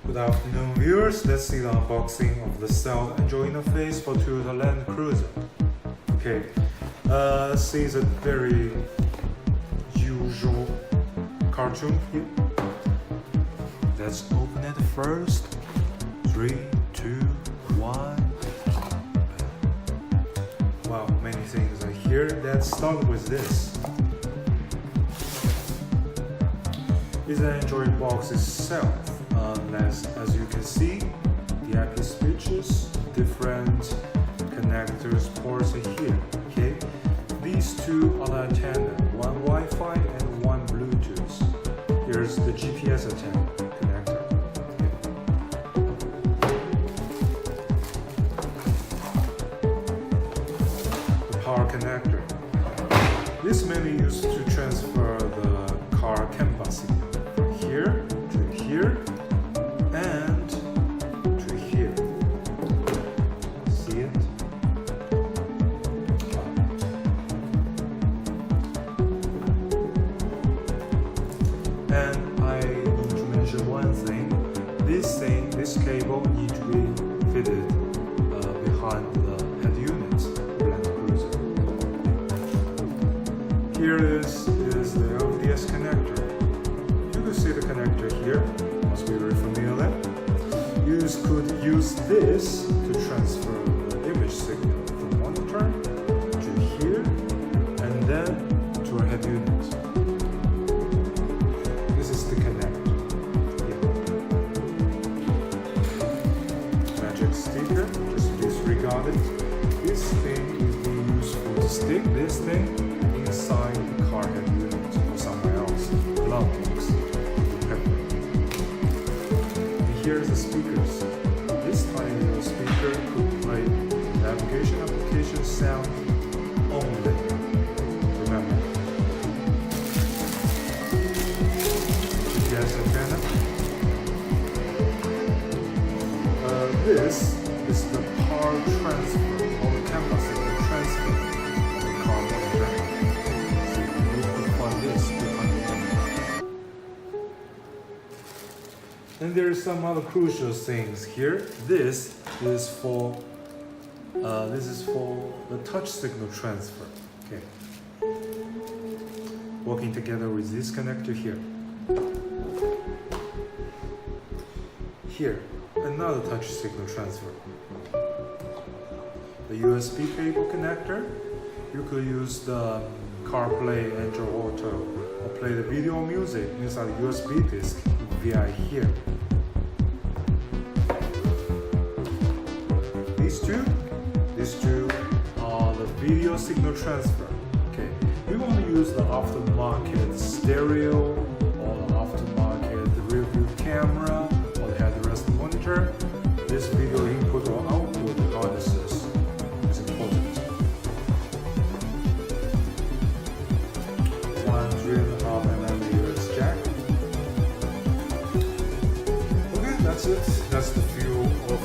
Good afternoon viewers, let's see the unboxing of the Lsailt Android interface for Toyota Land Cruiser. Okay, let's see the very usual cartoon here. Let's open it first. 3, 2, 1. Wow, many things are here. Let's start with this. It's an Android box itself. As you can see, the IP switches, different connectors, ports are here. Okay, these two are the antenna, one Wi-Fi and one Bluetooth. Here's the GPS antenna connector. The power connector. This is mainly used to transfer the car canvas signal from here to here. And to here. See it? And I need to mention one thing. This cable needs to be fitted behind the head unit of the Land Cruiser. Here is the LVDS connector. You can see the connector here. Must be very familiar. You could use this to transfer the image signal from monitor to here and then to our head unit. This is the connector. Yeah. Magic sticker, just disregard it. This thing is being used to stick this thing inside the car head unit or somewhere else. Glove box. Here's the speakers. This tiny little speaker could play application sound only. Remember. GPS antenna. This is the power transfer or the canvas signal transfer of the car motor. So you can find this behind the camera. And there are some other crucial things here. This is for the touch signal transfer. Okay, working together with this connector here. Here, another touch signal transfer. The USB cable connector. You could use the Carplay, Android Auto, or play the video or music inside the USB disk via here. These two are the video signal transfer. Okay, we want to use the aftermarket stereo or the aftermarket rear view camera or the headrest monitor. This video input or output harnesses is important. 3.5 mm US jack. Okay, that's it. That's the view of